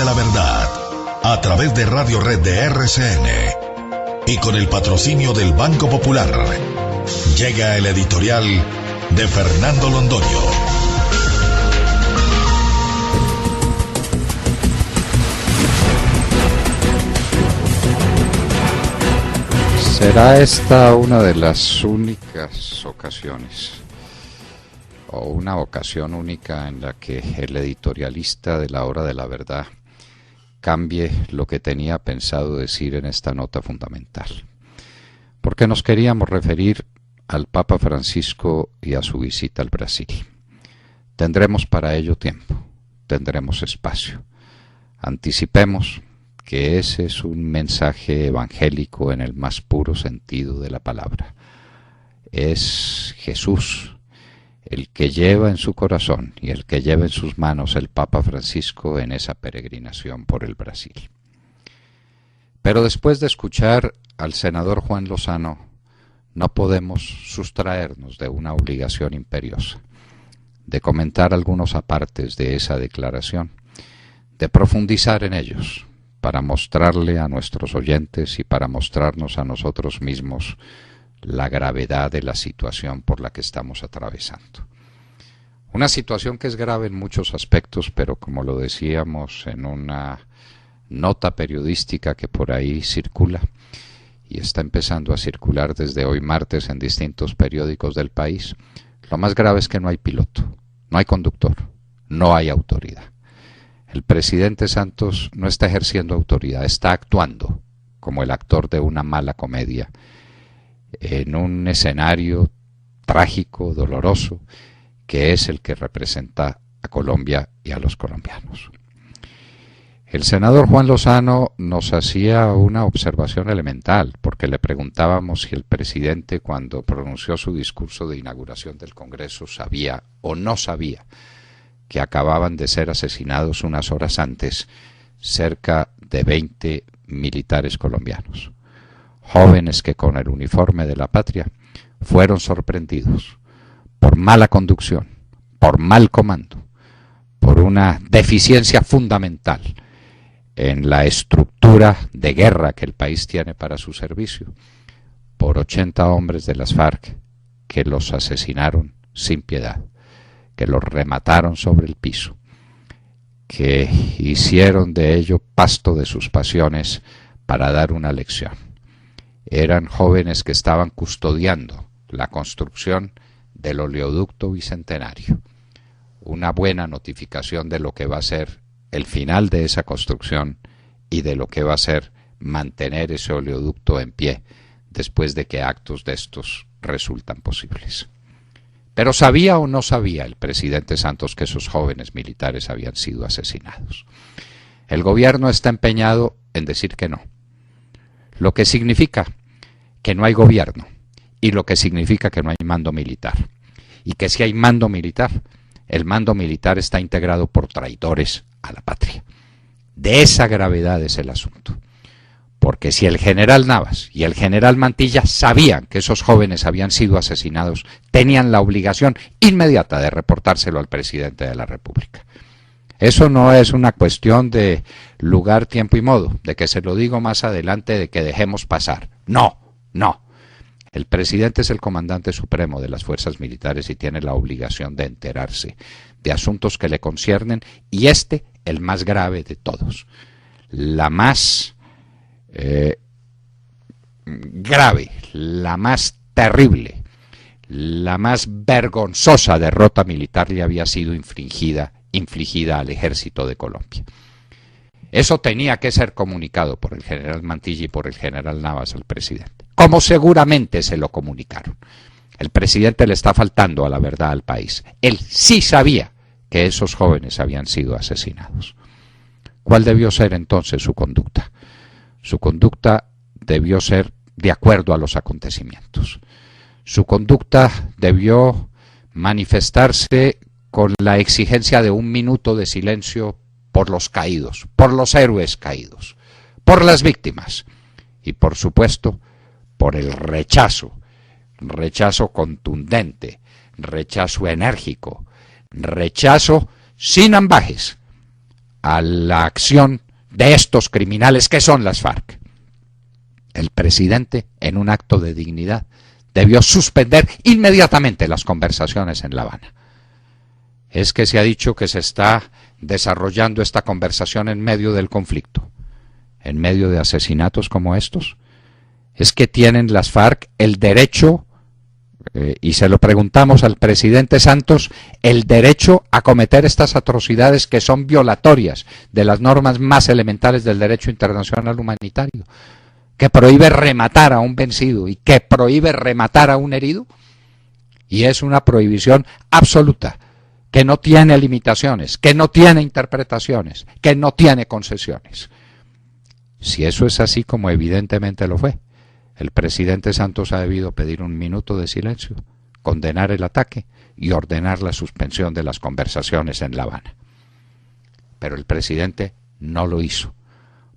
de la verdad, a través de Radio Red de RCN y con el patrocinio del Banco Popular, llega el editorial de Fernando Londoño. ¿Será esta una de las únicas ocasiones, o una ocasión única en la que el editorialista de la Hora de la Verdad cambie lo que tenía pensado decir en esta nota fundamental? Porque nos queríamos referir al Papa Francisco y a su visita al Brasil. Tendremos para ello tiempo, tendremos espacio. Anticipemos que ese es un mensaje evangélico en el más puro sentido de la palabra. Es Jesús el que lleva en su corazón y el que lleva en sus manos el Papa Francisco en esa peregrinación por el Brasil. Pero después de escuchar al senador Juan Lozano, no podemos sustraernos de una obligación imperiosa, de comentar algunos apartes de esa declaración, de profundizar en ellos, para mostrarle a nuestros oyentes y para mostrarnos a nosotros mismos la gravedad de la situación por la que estamos atravesando. Una situación que es grave en muchos aspectos, pero como lo decíamos en una nota periodística que por ahí circula, y está empezando a circular desde hoy martes en distintos periódicos del país, lo más grave es que no hay piloto, no hay conductor, no hay autoridad. El presidente Santos no está ejerciendo autoridad, está actuando como el actor de una mala comedia en un escenario trágico, doloroso, que es el que representa a Colombia y a los colombianos. El senador Juan Lozano nos hacía una observación elemental, porque le preguntábamos si el presidente, cuando pronunció su discurso de inauguración del Congreso, sabía o no sabía que acababan de ser asesinados unas horas antes cerca de 20 militares colombianos, jóvenes que con el uniforme de la patria fueron sorprendidos por mala conducción, por mal comando, por una deficiencia fundamental en la estructura de guerra que el país tiene para su servicio, por 80 hombres de las FARC que los asesinaron sin piedad, que los remataron sobre el piso, que hicieron de ello pasto de sus pasiones para dar una lección. Eran jóvenes que estaban custodiando la construcción del oleoducto bicentenario, una buena notificación de lo que va a ser el final de esa construcción y de lo que va a ser mantener ese oleoducto en pie después de que actos de estos resultan posibles. Pero ¿sabía o no sabía el presidente Santos que esos jóvenes militares habían sido asesinados? El gobierno está empeñado en decir que no, lo que significa que no hay gobierno y lo que significa que no hay mando militar, y que si hay mando militar, el mando militar está integrado por traidores a la patria. De esa gravedad es el asunto. Porque si el general Navas y el general Mantilla sabían que esos jóvenes habían sido asesinados, tenían la obligación inmediata de reportárselo al presidente de la República. Eso no es una cuestión de lugar, tiempo y modo, de que se lo digo más adelante, de que dejemos pasar. No, no. El presidente es el comandante supremo de las fuerzas militares y tiene la obligación de enterarse de asuntos que le conciernen, y el más grave de todos, la más grave, la más terrible, la más vergonzosa derrota militar le había sido infligida al ejército de Colombia. Eso tenía que ser comunicado por el general Mantilla y por el general Navas al presidente, como seguramente se lo comunicaron. El presidente le está faltando a la verdad al país. Él sí sabía que esos jóvenes habían sido asesinados. ¿Cuál debió ser entonces su conducta? Su conducta debió ser de acuerdo a los acontecimientos. Su conducta debió manifestarse con la exigencia de 1 minuto de silencio por los caídos, por los héroes caídos, por las víctimas y, por supuesto, por el rechazo contundente, rechazo enérgico, rechazo sin ambajes a la acción de estos criminales que son las FARC. El presidente, en un acto de dignidad, debió suspender inmediatamente las conversaciones en La Habana. Es que se ha dicho que se está desarrollando esta conversación en medio del conflicto, en medio de asesinatos como estos. Es que tienen las FARC el derecho, y se lo preguntamos al presidente Santos, el derecho a cometer estas atrocidades que son violatorias de las normas más elementales del derecho internacional humanitario, que prohíbe rematar a un vencido y que prohíbe rematar a un herido, y es una prohibición absoluta, que no tiene limitaciones, que no tiene interpretaciones, que no tiene concesiones. Si eso es así, como evidentemente lo fue, el presidente Santos ha debido pedir un minuto de silencio, condenar el ataque y ordenar la suspensión de las conversaciones en La Habana. Pero el presidente no lo hizo,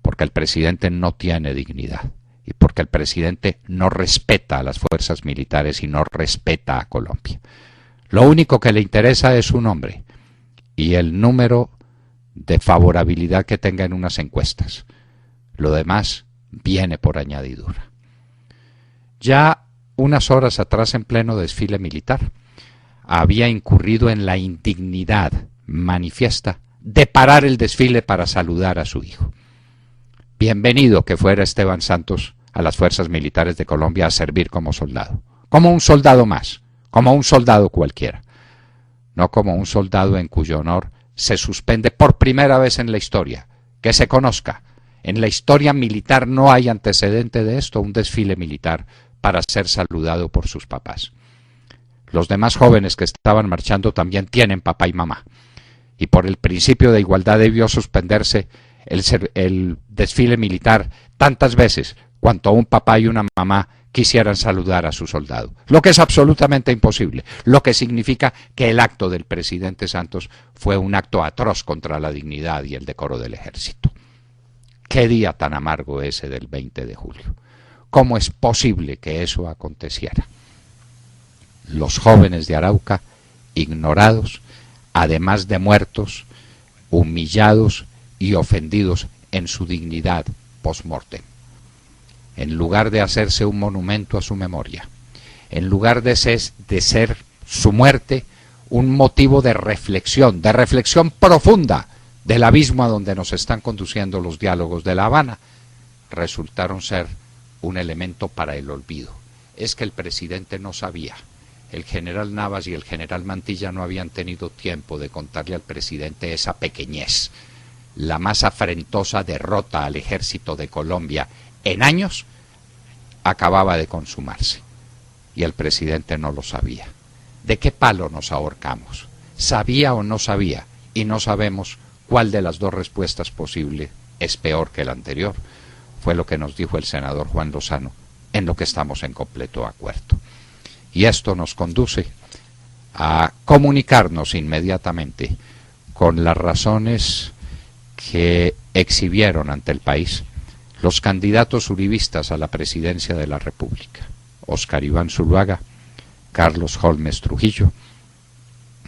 porque el presidente no tiene dignidad y porque el presidente no respeta a las fuerzas militares y no respeta a Colombia. Lo único que le interesa es su nombre y el número de favorabilidad que tenga en unas encuestas. Lo demás viene por añadidura. Ya unas horas atrás, en pleno desfile militar, había incurrido en la indignidad manifiesta de parar el desfile para saludar a su hijo. Bienvenido que fuera Esteban Santos a las fuerzas militares de Colombia a servir como soldado. Como un soldado más, como un soldado cualquiera. No como un soldado en cuyo honor se suspende por primera vez en la historia, que se conozca. En la historia militar no hay antecedente de esto, un desfile militar para ser saludado por sus papás. Los demás jóvenes que estaban marchando también tienen papá y mamá. Y por el principio de igualdad debió suspenderse el desfile militar tantas veces cuanto un papá y una mamá quisieran saludar a su soldado. Lo que es absolutamente imposible. Lo que significa que el acto del presidente Santos fue un acto atroz contra la dignidad y el decoro del ejército. Qué día tan amargo ese del 20 de julio. ¿Cómo es posible que eso aconteciera? Los jóvenes de Arauca, ignorados, además de muertos, humillados y ofendidos en su dignidad post-mortem. En lugar de hacerse un monumento a su memoria, en lugar de ser su muerte un motivo de reflexión profunda del abismo a donde nos están conduciendo los diálogos de La Habana, resultaron ser un elemento para el olvido. Es que el presidente no sabía. El general Navas y el general Mantilla no habían tenido tiempo de contarle al presidente esa pequeñez. La más afrentosa derrota al ejército de Colombia en años acababa de consumarse. Y el presidente no lo sabía. ¿De qué palo nos ahorcamos? ¿Sabía o no sabía? Y no sabemos cuál de las dos respuestas posibles es peor que la anterior. Fue lo que nos dijo el senador Juan Lozano, en lo que estamos en completo acuerdo. Y esto nos conduce a comunicarnos inmediatamente con las razones que exhibieron ante el país los candidatos uribistas a la presidencia de la República: Óscar Iván Zuluaga, Carlos Holmes Trujillo,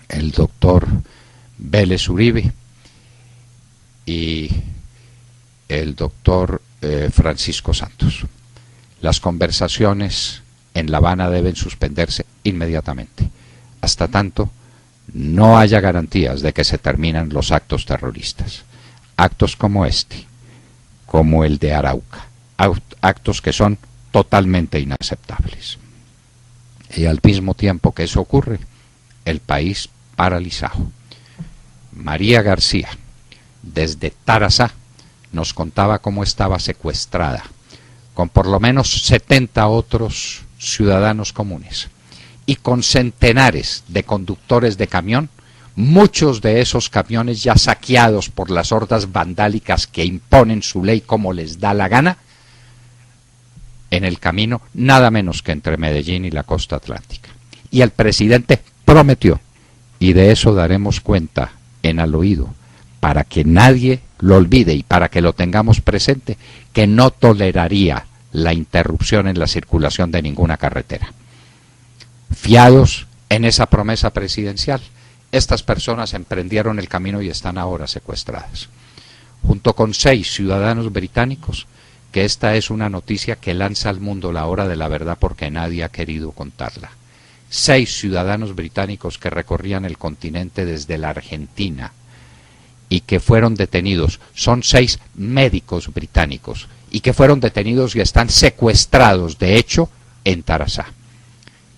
el doctor Vélez Uribe y el doctor Francisco Santos. Las conversaciones en La Habana deben suspenderse inmediatamente, hasta tanto no haya garantías de que se terminan los actos terroristas. Actos como este, como el de Arauca, actos que son totalmente inaceptables. Y al mismo tiempo que eso ocurre, el país paralizado. María García, desde Tarazá, nos contaba cómo estaba secuestrada, con por lo menos 70 otros ciudadanos comunes, y con centenares de conductores de camión, muchos de esos camiones ya saqueados por las hordas vandálicas que imponen su ley como les da la gana, en el camino nada menos que entre Medellín y la costa atlántica. Y el presidente prometió, y de eso daremos cuenta en al oído, para que nadie lo olvide y para que lo tengamos presente, que no toleraría la interrupción en la circulación de ninguna carretera. Fiados en esa promesa presidencial, estas personas emprendieron el camino y están ahora secuestradas. junto con 6 ciudadanos británicos, que esta es una noticia que lanza al mundo la hora de la verdad porque nadie ha querido contarla. 6 ciudadanos británicos que recorrían el continente desde la Argentina y que fueron detenidos. Son 6 médicos británicos y que fueron detenidos y están secuestrados, de hecho, en Tarazá.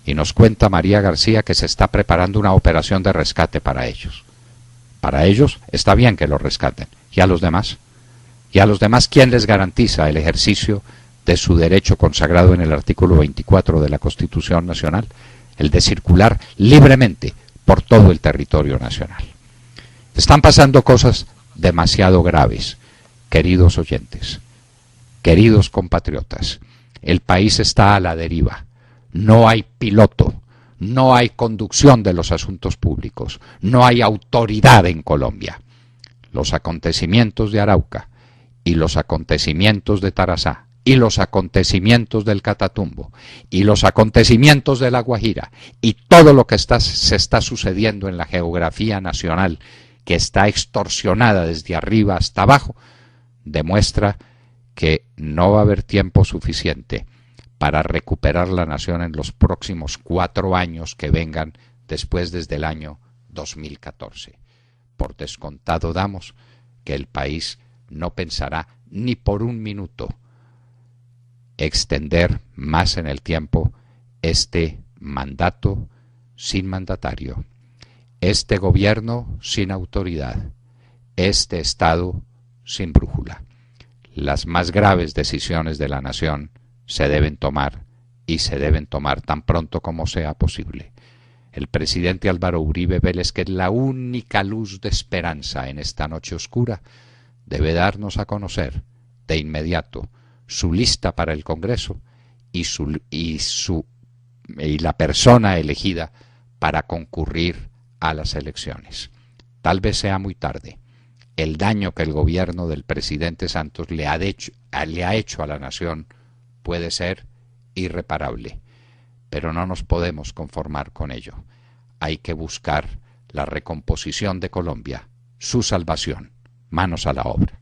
Y nos cuenta María García que se está preparando una operación de rescate para ellos. Para ellos está bien que los rescaten. ¿Y a los demás? ¿Y a los demás quién les garantiza el ejercicio de su derecho consagrado en el artículo 24 de la Constitución Nacional? El de circular libremente por todo el territorio nacional. Están pasando cosas demasiado graves, queridos oyentes, queridos compatriotas. El país está a la deriva. No hay piloto, no hay conducción de los asuntos públicos, no hay autoridad en Colombia. Los acontecimientos de Arauca y los acontecimientos de Tarazá y los acontecimientos del Catatumbo y los acontecimientos de La Guajira y todo lo que se está sucediendo en la geografía nacional, que está extorsionada desde arriba hasta abajo, demuestra que no va a haber tiempo suficiente para recuperar la nación en los próximos 4 años que vengan después desde el año 2014. Por descontado damos que el país no pensará ni por un minuto extender más en el tiempo este mandato sin mandatario, este gobierno sin autoridad, este Estado sin brújula. Las más graves decisiones de la nación se deben tomar y se deben tomar tan pronto como sea posible. El presidente Álvaro Uribe Vélez, que es la única luz de esperanza en esta noche oscura, debe darnos a conocer de inmediato su lista para el Congreso y la persona elegida para concurrir a las elecciones. Tal vez sea muy tarde. El daño que el gobierno del presidente Santos le ha hecho a la nación puede ser irreparable, pero no nos podemos conformar con ello. Hay que buscar la recomposición de Colombia, su salvación. Manos a la obra.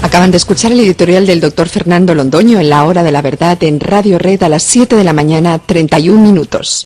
Acaban de escuchar el editorial del doctor Fernando Londoño en La Hora de la Verdad en Radio Red a las 7 de la mañana, 31 minutos.